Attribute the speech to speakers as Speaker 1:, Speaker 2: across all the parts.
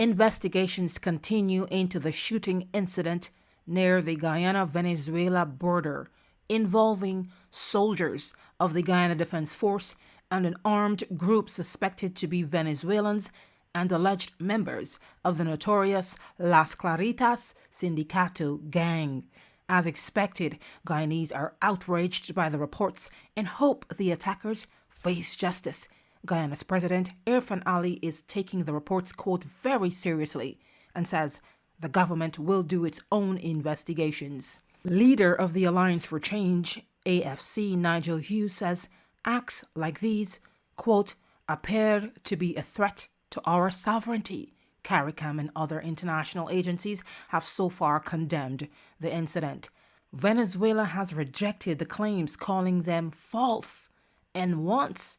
Speaker 1: Investigations continue into the shooting incident near the Guyana-Venezuela border involving soldiers of the Guyana Defence Force and an armed group suspected to be Venezuelans and alleged members of the notorious Las Claritas Sindicato gang. As expected, Guyanese are outraged by the reports and hope the attackers face justice. Guyana's President Irfan Ali is taking the reports, quote, very seriously and says the government will do its own investigations. Leader of the Alliance for Change, AFC, Nigel Hughes, says acts like these, quote, appear to be a threat to our sovereignty. CARICOM and other international agencies have so far condemned the incident. Venezuela has rejected the claims, calling them false, and wants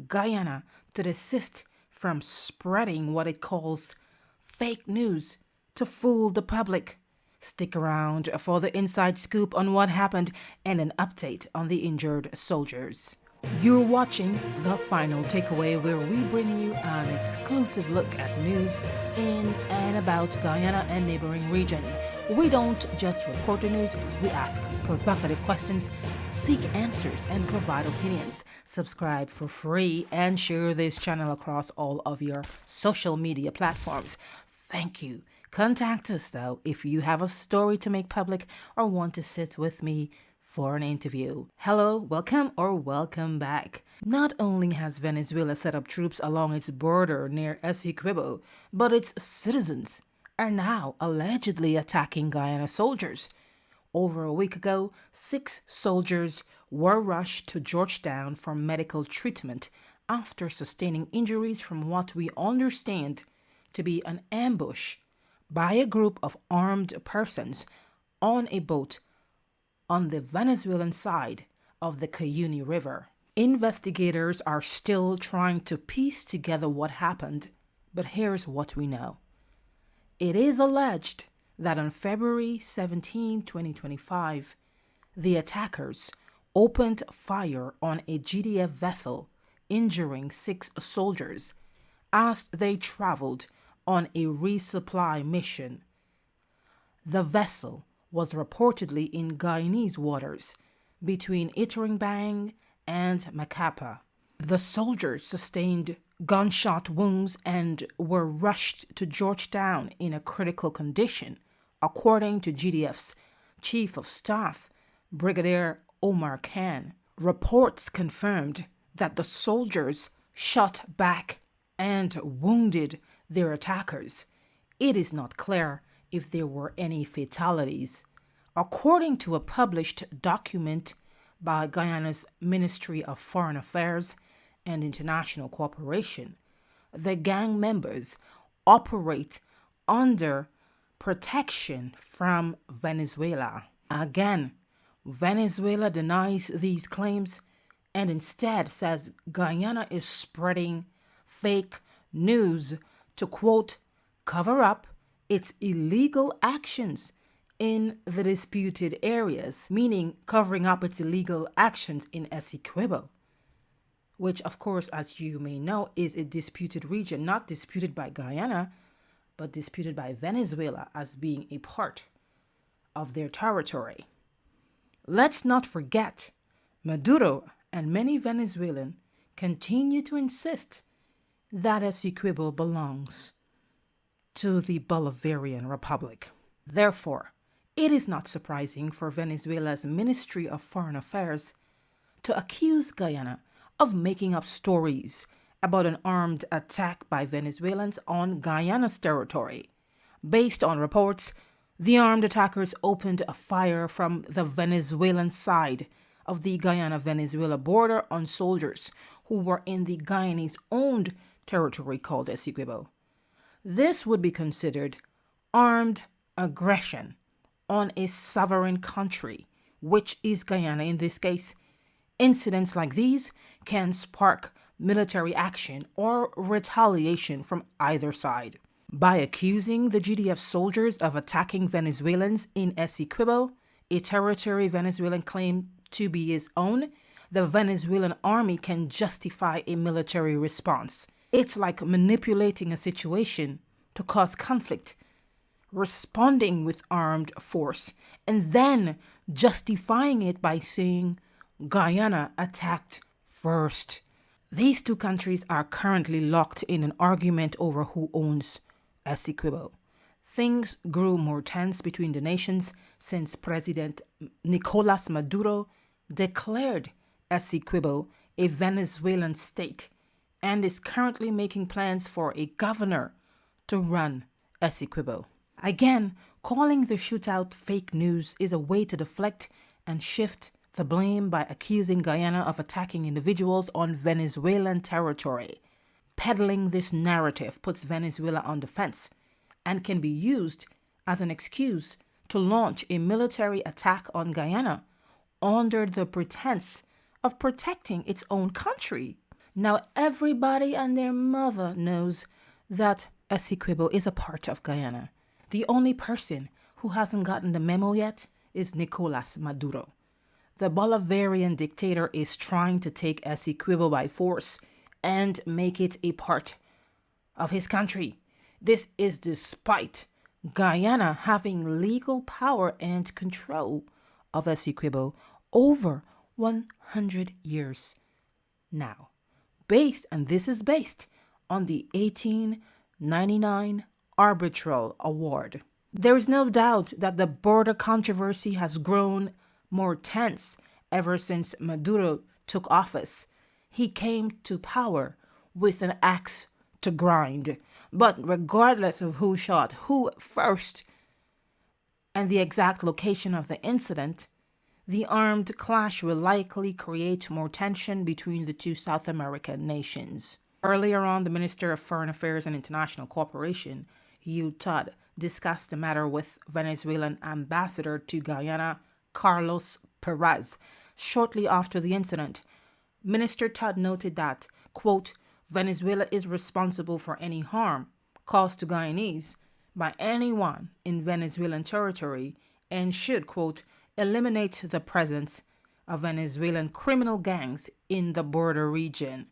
Speaker 1: Guyana to desist from spreading what it calls fake news to fool the public. Stick around for the inside scoop on what happened and an update on the injured soldiers. You're watching The Final Takeaway, where we bring you an exclusive look at news in and about Guyana and neighboring regions. We don't just report the news, we ask provocative questions, seek answers, and provide opinions. Subscribe for free and share this channel across all of your social media platforms. Thank you. Contact us, though, if you have a story to make public or want to sit with me for an interview. Hello, welcome, or welcome back. Not only has Venezuela set up troops along its border near Essequibo, but its citizens are now allegedly attacking Guyana soldiers. Over a week ago, 6 soldiers were rushed to Georgetown for medical treatment after sustaining injuries from what we understand to be an ambush by a group of armed persons on a boat on the Venezuelan side of the Cuyuna River. Investigators are still trying to piece together what happened, but here's what we know. It is alleged that on February 17, 2025, the attackers opened fire on a GDF vessel, injuring 6 soldiers as they traveled on a resupply mission. The vessel was reportedly in Guyanese waters between Iterengbang and Macapa. The soldiers sustained gunshot wounds and were rushed to Georgetown in a critical condition, according to GDF's Chief of Staff, Brigadier Omar Khan. Reports confirmed that the soldiers shot back and wounded their attackers. It is not clear if there were any fatalities. According to a published document by Guyana's Ministry of Foreign Affairs and International Cooperation, the gang members operate under protection from Venezuela. Again, Venezuela denies these claims and instead says Guyana is spreading fake news to, quote, cover up its illegal actions in the disputed areas, meaning covering up its illegal actions in Essequibo, which, of course, as you may know, is a disputed region, not disputed by Guyana, but disputed by Venezuela as being a part of their territory. Let's not forget, Maduro and many Venezuelans continue to insist that Essequibo belongs to the Bolivarian Republic. Therefore, it is not surprising for Venezuela's Ministry of Foreign Affairs to accuse Guyana of making up stories about an armed attack by Venezuelans on Guyana's territory. Based on reports, the armed attackers opened a fire from the Venezuelan side of the Guyana-Venezuela border on soldiers who were in the Guyanese-owned territory called Essequibo. This would be considered armed aggression on a sovereign country, which is Guyana in this case. Incidents like these can spark military action or retaliation from either side. By accusing the GDF soldiers of attacking Venezuelans in Essequibo, a territory Venezuelan claimed to be its own, the Venezuelan army can justify a military response. It's like manipulating a situation to cause conflict, responding with armed force, and then justifying it by saying Guyana attacked first. These two countries are currently locked in an argument over who owns Essequibo. Things grew more tense between the nations since President Nicolas Maduro declared Essequibo a Venezuelan state and is currently making plans for a governor to run Essequibo. Again, calling the shootout fake news is a way to deflect and shift the blame by accusing Guyana of attacking individuals on Venezuelan territory. Peddling this narrative puts Venezuela on defense and can be used as an excuse to launch a military attack on Guyana under the pretense of protecting its own country. Now, everybody and their mother knows that Essequibo is a part of Guyana. The only person who hasn't gotten the memo yet is Nicolas Maduro. The Bolivarian dictator is trying to take Essequibo by force and make it a part of his country. This is despite Guyana having legal power and control of Essequibo over 100 years now. This is based on the 1899 Arbitral Award. There is no doubt that the border controversy has grown more tense ever since Maduro took office. He came to power with an axe to grind. But regardless of who shot who first and the exact location of the incident, the armed clash will likely create more tension between the two South American nations. Earlier on, the Minister of Foreign Affairs and International Cooperation, Hugh Todd, discussed the matter with Venezuelan ambassador to Guyana, Carlos Perez. Shortly after the incident, Minister Todd noted that, quote, Venezuela is responsible for any harm caused to Guyanese by anyone in Venezuelan territory and should, quote, eliminate the presence of Venezuelan criminal gangs in the border region.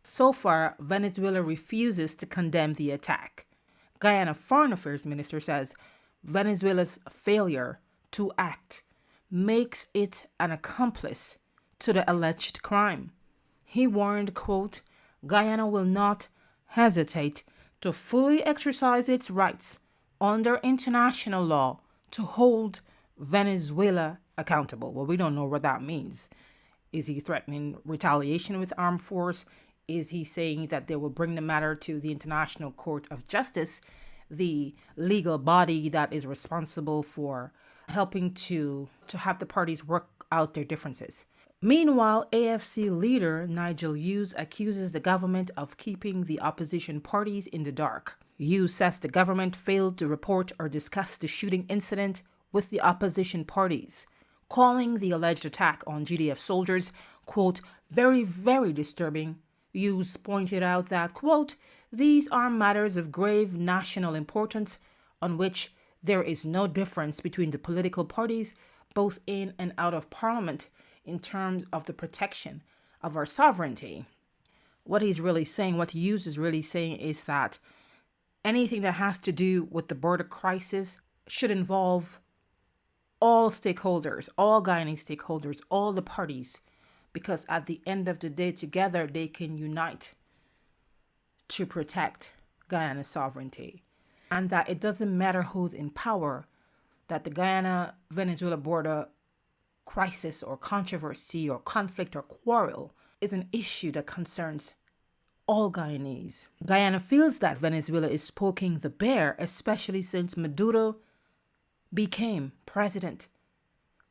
Speaker 1: So far, Venezuela refuses to condemn the attack. Guyana Foreign Affairs Minister says Venezuela's failure to act makes it an accomplice to the alleged crime. He warned, quote, Guyana will not hesitate to fully exercise its rights under international law to hold Venezuela accountable. Well, we don't know what that means. Is he threatening retaliation with armed force? Is he saying that they will bring the matter to the International Court of Justice, the legal body that is responsible for helping to have the parties work out their differences? Meanwhile, AFC leader Nigel Hughes accuses the government of keeping the opposition parties in the dark. Hughes says the government failed to report or discuss the shooting incident with the opposition parties, calling the alleged attack on GDF soldiers, quote, very, very disturbing. Hughes pointed out that, quote, these are matters of grave national importance on which there is no difference between the political parties, both in and out of parliament, in terms of the protection of our sovereignty. What Hughes is really saying is that anything that has to do with the border crisis should involve all stakeholders, all Guyanese stakeholders, all the parties, because at the end of the day, together they can unite to protect Guyana's sovereignty. And that it doesn't matter who's in power, that the Guyana-Venezuela border crisis or controversy or conflict or quarrel is an issue that concerns all Guyanese. Guyana feels that Venezuela is poking the bear, especially since Maduro became president.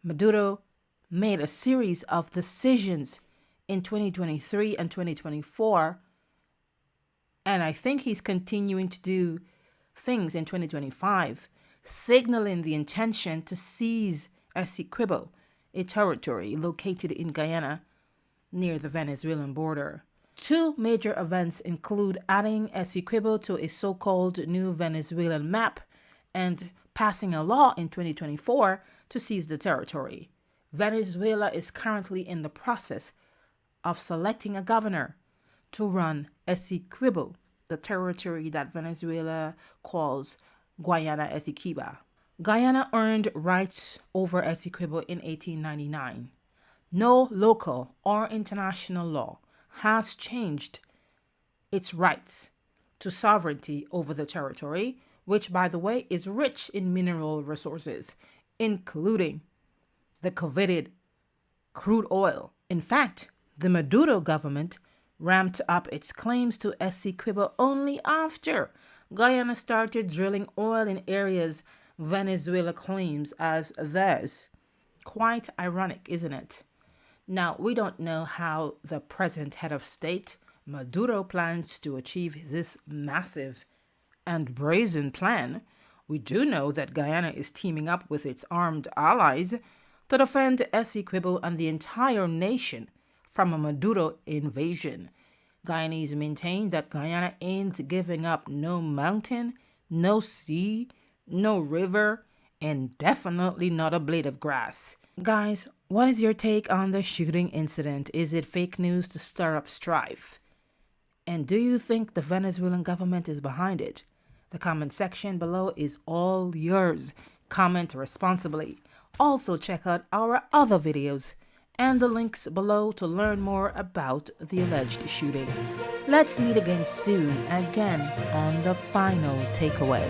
Speaker 1: Maduro made a series of decisions in 2023 and 2024, and I think he's continuing to do things in 2025, signaling the intention to seize Essequibo, a territory located in Guyana near the Venezuelan border. Two major events include adding Essequibo to a so-called new Venezuelan map and passing a law in 2024 to seize the territory. Venezuela is currently in the process of selecting a governor to run Essequibo the territory that Venezuela calls Guyana Essequiba. Guyana earned rights over Essequibo in 1899. No local or international law has changed its rights to sovereignty over the territory, which, by the way, is rich in mineral resources, including the coveted crude oil. In fact, the Maduro government ramped up its claims to Essequibo only after Guyana started drilling oil in areas Venezuela claims as theirs. Quite ironic, isn't it? Now, we don't know how the present head of state, Maduro, plans to achieve this massive and brazen plan. We do know that Guyana is teaming up with its armed allies to defend Essequibo and the entire nation from a Maduro invasion. Guyanese maintain that Guyana ain't giving up no mountain, no sea, no river, and definitely not a blade of grass. Guys, what is your take on the shooting incident? Is it fake news to stir up strife? And do you think the Venezuelan government is behind it? The comment section below is all yours. Comment responsibly. Also check out our other videos and the links below to learn more about the alleged shooting. Let's meet again soon, again on The Final Takeaway.